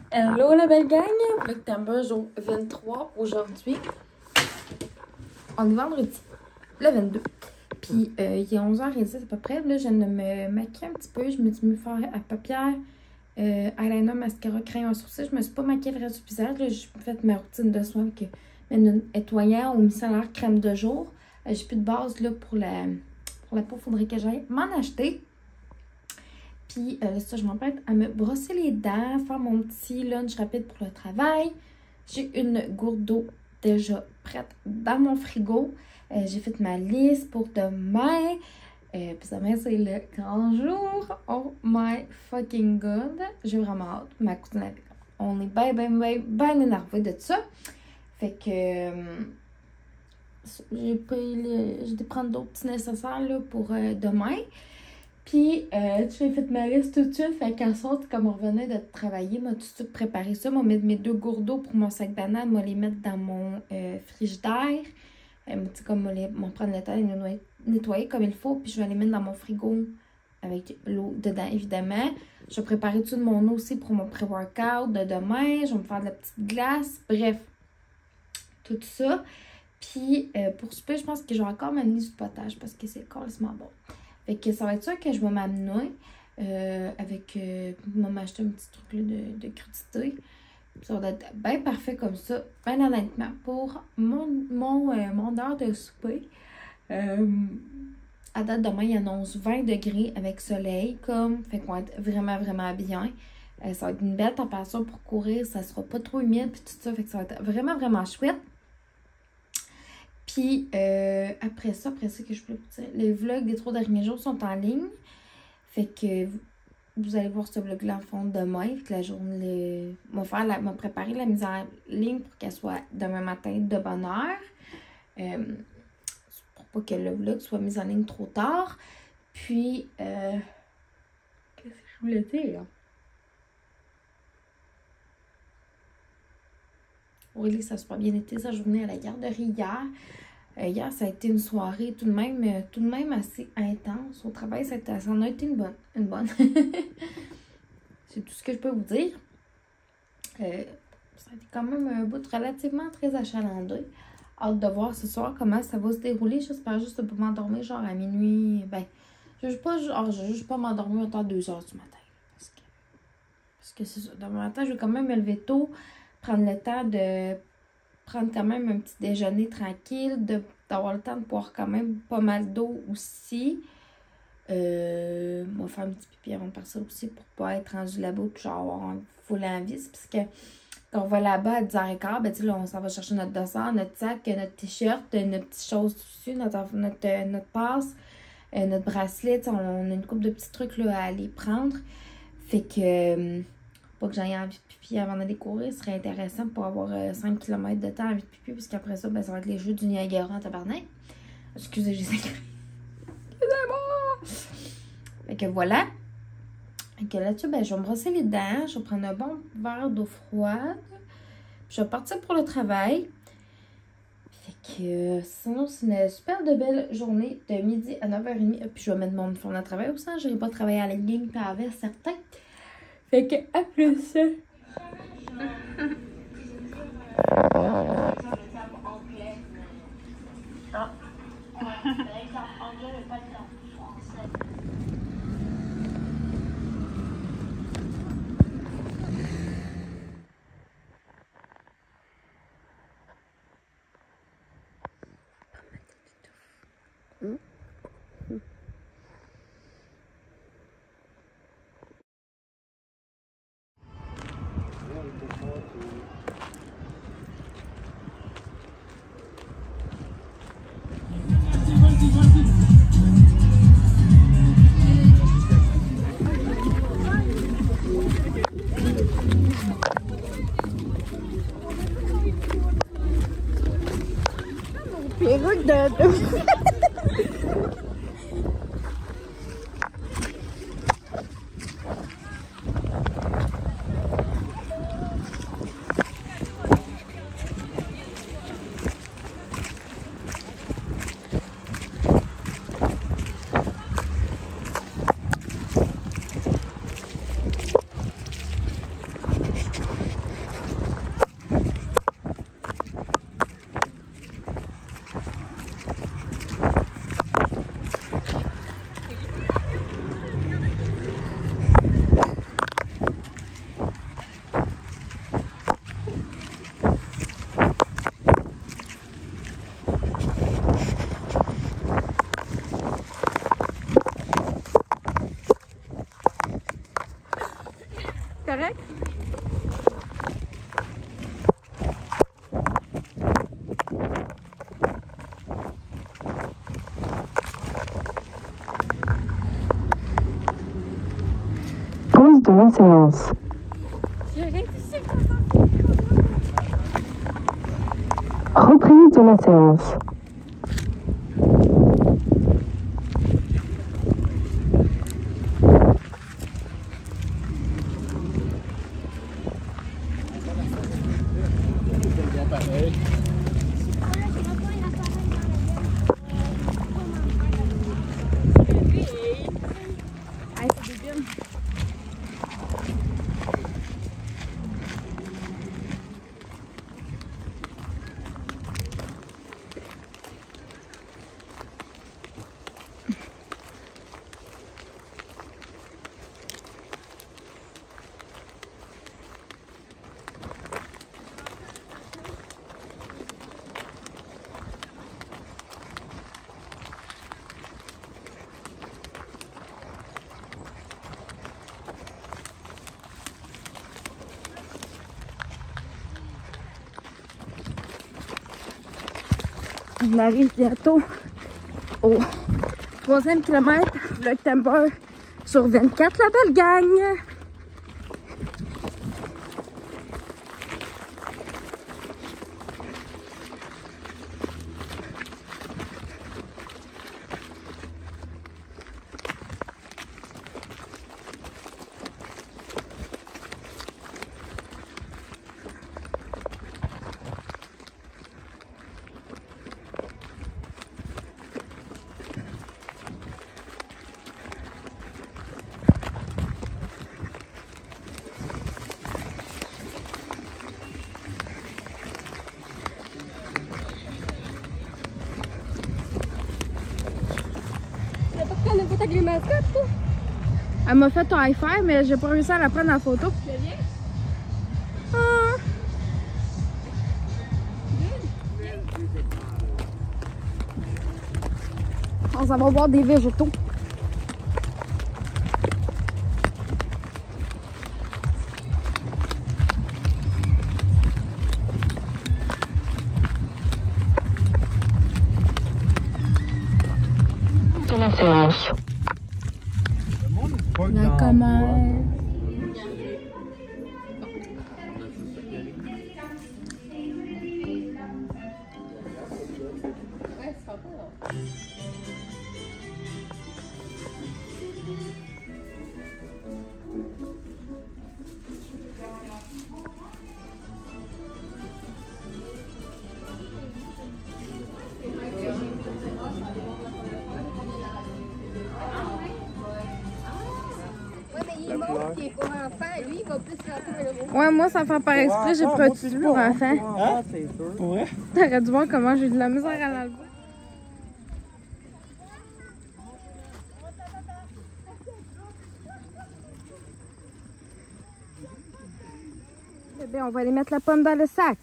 Hello la belle gang! Octobre, jour 23 aujourd'hui. On est vendredi, le 22. Puis il est 11h10 à peu près. Là, je viens de me maquiller un petit peu. Je me suis mis faire à paupières, eyeliner, mascara, crayon à sourcils. Je me suis pas maquillée le reste du visage. Là, j'ai fait ma routine de soins avec un nettoyant ou micellaire crème de jour. J'ai plus de base là, pour la peau. Faudrait que j'aille m'en acheter. Puis ça, je m'apprête à me brosser les dents, faire mon petit lunch rapide pour le travail. J'ai une gourde d'eau déjà prête dans mon frigo. J'ai fait ma liste pour demain. Puis demain, c'est le grand jour. Oh my fucking god. J'ai vraiment hâte. Ma cousine, on est bien énervés de ça. Fait que j'ai dû prendre d'autres petits nécessaires là, pour demain. Puis, j'ai fait ma liste tout de suite. Fait qu'en sorte, comme on revenait de travailler, m'a tout de suite préparé ça. M'a mettre mes 2 gourdes d'eau pour mon sac banane. M'a les mettre dans mon frigidaire. Comme m'en prendre le temps de nettoyer comme il faut. Puis, je vais les mettre dans mon frigo avec l'eau dedans, évidemment. Je vais préparer tout de mon eau aussi pour mon pré-workout de demain. Je vais me faire de la petite glace. Bref, tout ça. Puis, pour souper, je pense que je vais encore m'amener du potage parce que c'est carrément bon. Fait que ça va être ça que je vais m'amener avec m'acheter un petit truc là, de crudité. Ça va être bien parfait comme ça, bien honnêtement, pour mon heure de souper. À date demain, il annonce 20 degrés avec soleil, fait qu'on va être vraiment bien. Ça va être une belle température pour courir, ça sera pas trop humide puis tout ça, fait que ça va être vraiment chouette. Puis, après ça, que je peux vous dire, les vlogs des 3 derniers jours sont en ligne. Fait que vous allez voir ce vlog-là en fond demain. Fait que la journée, m'a préparé la mise en ligne pour qu'elle soit demain matin de bonne heure. Pour pas que le vlog soit mis en ligne trop tard. Puis, qu'est-ce que je voulais dire? Aurélie, ça a super bien été sa journée à la garderie hier. Hier, ça a été une soirée tout de même assez intense. Au travail, ça en a été une bonne. C'est tout ce que je peux vous dire. Ça a été quand même un bout relativement très achalandé. Hâte de voir ce soir comment ça va se dérouler. J'espère juste de pas m'endormir genre à minuit. Ben, je vais juste pas m'endormir autant 2 heures du matin. Parce que c'est ça. Demain matin, je vais quand même me lever tôt. Prendre le temps de prendre quand même un petit déjeuner tranquille, d'avoir le temps de boire quand même pas mal d'eau aussi. On va faire un petit pipi avant de partir aussi pour pas être rendu là-bas puis genre avoir un full envie. Parce que quand on va là-bas à 10h15, ben tu sais là, on s'en va chercher notre dossard, notre sac, notre t-shirt, notre petites choses dessus, notre passe, notre bracelet. On a une couple de petits trucs là, à aller prendre. Fait que pas que j'aille envie de pipi avant d'aller courir, ce serait intéressant pour avoir 5 km de temps envie de pipi, puisqu'après ça, ben, ça va être les jeux du Niagara en tabarnak. Excusez, j'ai écrit. Excusez-moi! Fait que voilà. Fait que là-dessus, ben, je vais me brosser les dents, je vais prendre un bon verre d'eau froide, puis je vais partir pour le travail. Fait que sinon, c'est une super de belle journée de midi à 9h30. Puis je vais mettre mon uniforme de travail aussi, je n'irai pas travailler à la ligne, puis avec certains. Fait que, à plus! Perruque de... Pause de la séance. Reprise de la séance. On arrive bientôt au 3e kilomètre, le Timber sur 24, la belle gang! Elle m'a fait ton high five, mais j'ai pas réussi à la prendre en photo. Ah. On s'en va voir des végétaux. De la séance. La commande. Ouais, moi, ça fait par exprès, j'ai pris un petit pour enfants. Hein? Pour vrai? T'aurais dû voir comment j'ai eu de la misère à l'enlever. Eh bien, on va aller mettre la pomme dans le sac.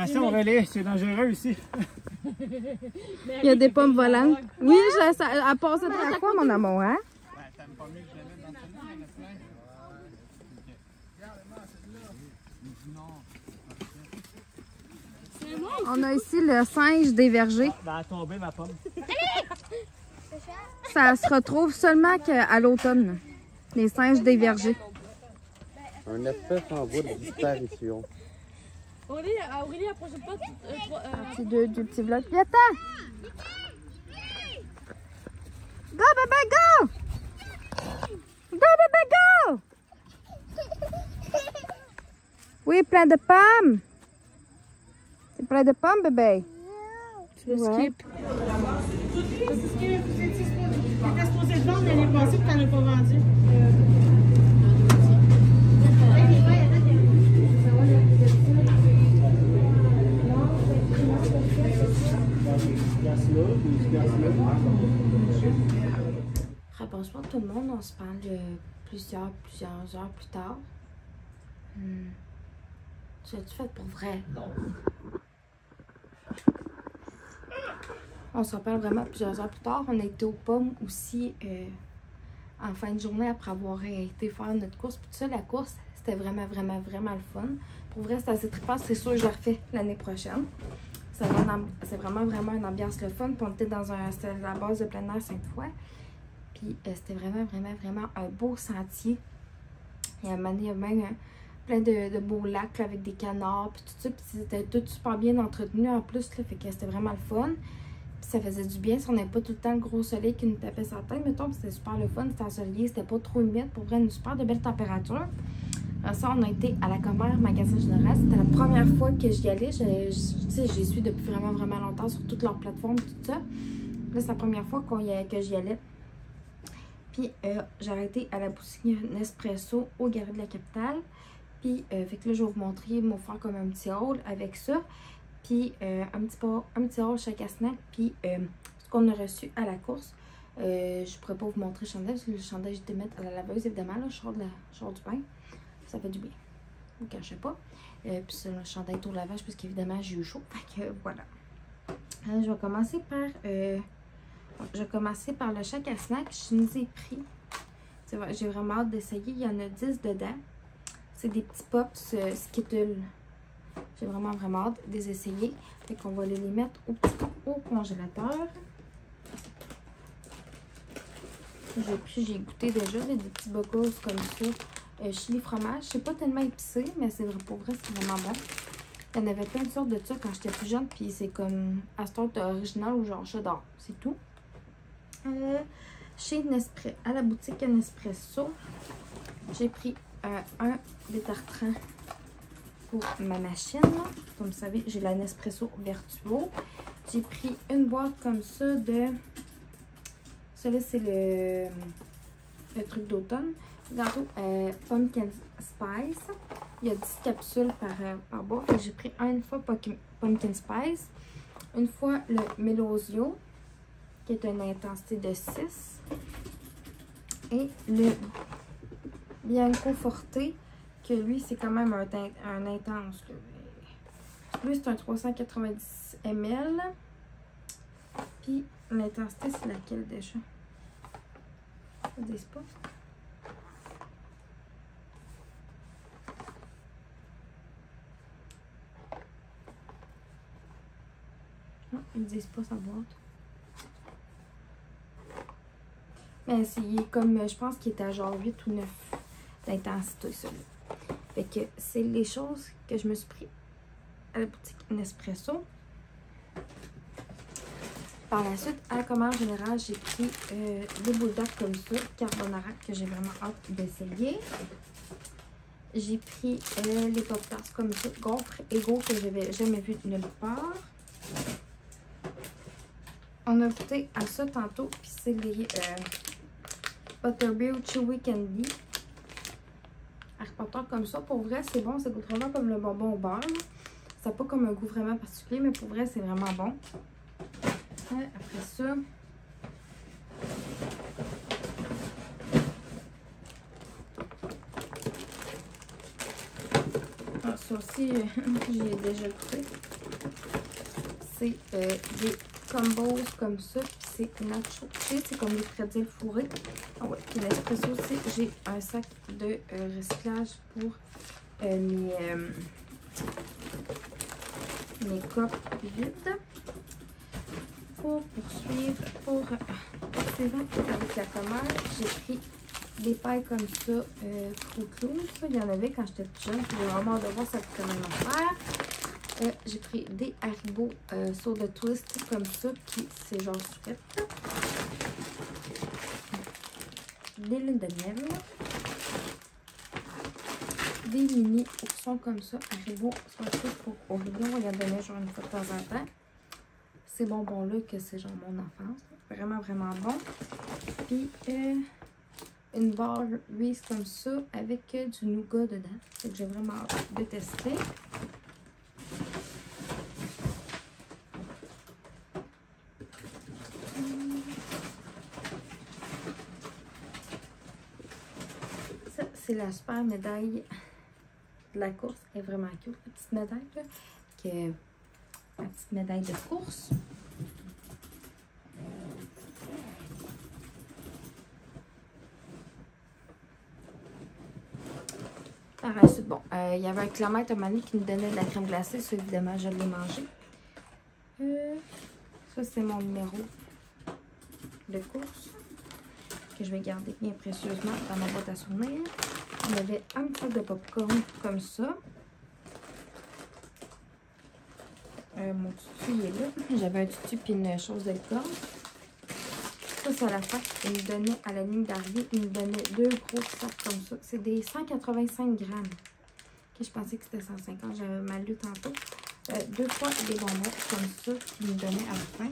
Attention, relais, c'est dangereux ici. Il y a des pommes volantes. Oui, elle passe à quoi, mon amour, hein? On a ici le singe des vergers. Va tomber ma pomme. Ça se retrouve seulement qu'à l'automne, les singes des vergers. Un espèce en voie de disparition. Aurélie, approchez pas. C'est deux petits vlogs. Viens-t'en! Go, bébé, go! Go, bébé, go! Oui, plein de pommes. C'est plein de pommes, bébé. Tu veux skip? T'étais supposée de vendre l'année passée et t'en as pas vendu. Rapprochement de tout le monde, on se parle plusieurs heures plus tard. Tu l'as-tu fait pour vrai? Non. On se rappelle vraiment plusieurs heures plus tard. On a été aux pommes aussi en fin de journée après avoir été faire notre course. Puis tout ça, la course, c'était vraiment le fun. Pour vrai, c'était assez trippant. C'est sûr que je la refais l'année prochaine. C'est vraiment une ambiance le fun. Puis on était c'était la base de plein air Sainte-Foy. Puis c'était vraiment un beau sentier. Il y a même plein de beaux lacs là, avec des canards. Puis tout ça. Puis c'était tout super bien entretenu en plus. Là, fait que c'était vraiment le fun. Puis ça faisait du bien. Si on n'avait pas tout le temps le gros soleil qui nous tapait sur la tête, mettons. C'était super le fun. C'était ensoleillé. C'était pas trop humide. Pour vrai, une super de belle température. Après ça, on a été à la Commère, magasin général. C'était la première fois que j'y allais. J'y suis depuis vraiment longtemps sur toutes leurs plateformes, tout ça. Là, c'est la première fois que j'y allais. Puis, j'ai arrêté à la boutique Nespresso au Galerie de la Capitale. Puis, fait que là, je vais vous montrer, me faire comme un petit haul avec ça. Puis, un petit haul chaque snack. Puis, ce qu'on a reçu à la course. Je pourrais pas vous montrer le chandail, parce que le chandail, j'ai été mettre à la laveuse, évidemment. Là, je sors du bain. Ça fait du bien. Vous ne cachez pas. Puis c'est le chandail au lavage parce qu'évidemment j'ai eu chaud. Fait que voilà. Je vais commencer par le Shack à snack. Je nous ai pris. J'ai vraiment hâte d'essayer. Il y en a 10 dedans. C'est des petits pops Skittles. J'ai vraiment hâte de les essayer. Fait qu'on va les mettre au congélateur. J'ai goûté déjà des petits bocaux comme ça. Chili fromage, c'est pas tellement épicé, mais c'est vrai, pour vrai, c'est vraiment bon. Il y en avait plein de sortes de ça quand j'étais plus jeune, puis c'est comme à ce temps original ou genre cheddar, c'est tout. À la boutique Nespresso, j'ai pris un des tartrins pour ma machine. Comme vous savez, j'ai la Nespresso Vertuo. J'ai pris une boîte comme ça de... Celui-là, c'est le truc d'automne. Gâteau Pumpkin Spice. Il y a 10 capsules par boîte. J'ai pris une fois Pumpkin Spice. Une fois le Melosio, qui est une intensité de 6. Et le Bianco Forte, que lui, c'est quand même un intense. Lui, c'est un 390 ml. Puis l'intensité, c'est laquelle déjà? Ils disent pas. Non, ils disent pas sa boîte. Mais c'est comme, je pense qu'il était à genre 8 ou 9 d'intensité, celui-là. Fait que c'est les choses que je me suis pris à la boutique Nespresso. Par la suite, à la Commère générale, j'ai pris des bulldogs comme ça, carbonara, que j'ai vraiment hâte d'essayer. J'ai pris les pop-tarts comme ça, gaufres égaux que j'avais jamais vu nulle part. On a goûté à ça tantôt, puis c'est les Butterbeer Chewy Candy. Harry comme ça, pour vrai, c'est bon. Ça goûte vraiment comme le bonbon au beurre. Ça n'a pas comme un goût vraiment particulier, mais pour vrai, c'est vraiment bon. Après ça, ça aussi, j'ai déjà goûté. C'est des combos comme ça, puis c'est nacho cheese, c'est comme des pretzels fourrés. Ah ouais, puis l'espresso aussi, j'ai un sac de recyclage pour mes copes vides. Pour poursuivre, avec la Commère, j'ai pris des pailles comme ça, Fruit Loops. Il y en avait quand j'étais plus jeune, j'ai vraiment hâte de voir ça peut quand même en faire. J'ai pris des Haribo Soda Twist comme ça, qui c'est genre sucrète. Des lunes de miel. Des mini oursons comme ça, Haribo Soda Twist pour Oreo. On y en donnait genre une fois de temps en temps. Ces bonbons-là, que c'est genre mon enfance. Vraiment bon. Puis, une barre Reese comme ça, avec du nougat dedans. Donc, j'ai vraiment hâte de tester. Ça, c'est la super médaille de la course. Elle est vraiment cute, la petite médaille. Là, la petite médaille de course. Par la suite, bon, il y avait un kilomètre à un moment donné qui nous donnait de la crème glacée. Ça, évidemment, je l'ai mangé. Ça, c'est mon numéro de course que je vais garder bien précieusement dans ma boîte à souvenirs. On avait un petit peu de popcorn comme ça. Mon tutu, il est là. J'avais un tutu puis une chose de licorne. Ça, c'est à la fin. Il me donnait, à la ligne d'arrivée, il me donnait 2 gros sacs comme ça. C'est des 185 grammes. Okay, je pensais que c'était 150. J'avais mal lu tantôt. 2 fois des bonbons comme ça qu'il me donnait à la fin.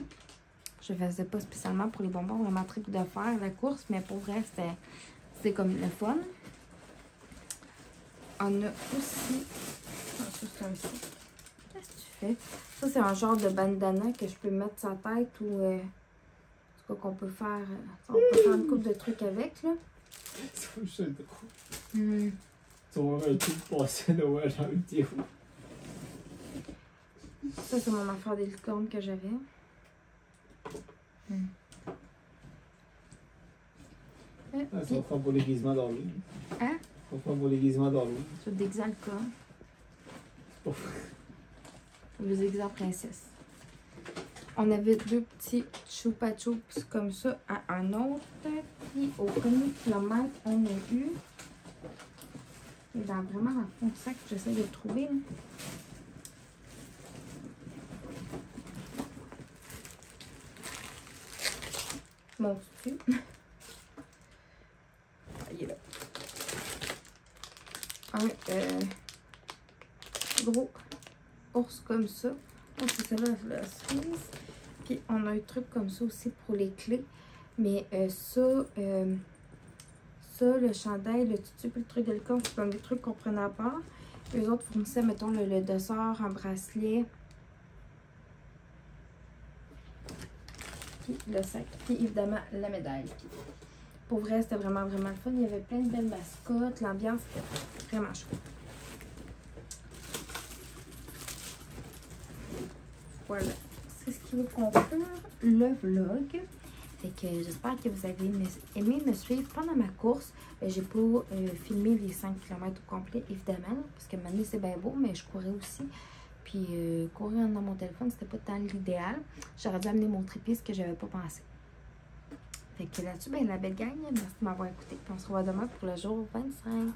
Je ne faisais pas spécialement pour les bonbons, vraiment très de faire la course, mais pour vrai, c'était comme le fun. On a aussi... Ah, ça, c'est un ça. Qu'est-ce que tu fais? Ça, c'est un genre de bandana que je peux mettre sur la tête ou... en tout cas, qu'on peut faire... on peut faire une couple de trucs avec, là. C'est drôle. Tu vas un truc passer Noël dans une vidéo. Ça, c'est mon affaire des licornes que j'avais. Ça va faire pour l'aiguisement d'Halloween. Hein? Ça va faire pour l'aiguisement d'Halloween. Je déguise le corps. C'est pas vrai. Les exemples princesse. On avait 2 petits choupa choups comme ça à un autre. Puis au premier kilomètre, on a eu. Dans vraiment dans le fond du sac, j'essaie de le trouver. Là. Mon tutu. Il est là. Un gros ours comme ça. Oh, c'est celle-là, la cerise. Puis on a un truc comme ça aussi pour les clés. Mais ça, le chandail, le tutu, puis le truc de licorne, c'est comme des trucs qu'on prenait à part. Eux autres fournissaient, mettons, le dossard, un bracelet. Puis le sac. Puis évidemment, la médaille. Pour vrai, c'était vraiment, vraiment le fun. Il y avait plein de belles mascottes. L'ambiance était vraiment chouette. Voilà. C'est ce qui va conclure le vlog. Fait que j'espère que vous avez aimé me suivre pendant ma course. J'ai pas filmé les 5 km au complet, évidemment, parce que maintenant c'est bien beau, mais je courais aussi. Puis courir dans mon téléphone, c'était pas tant l'idéal. J'aurais dû amener mon trépied, ce que j'avais pas pensé. Fait que là-dessus, ben la belle gang, merci de m'avoir écouté. Puis on se revoit demain pour le jour 25.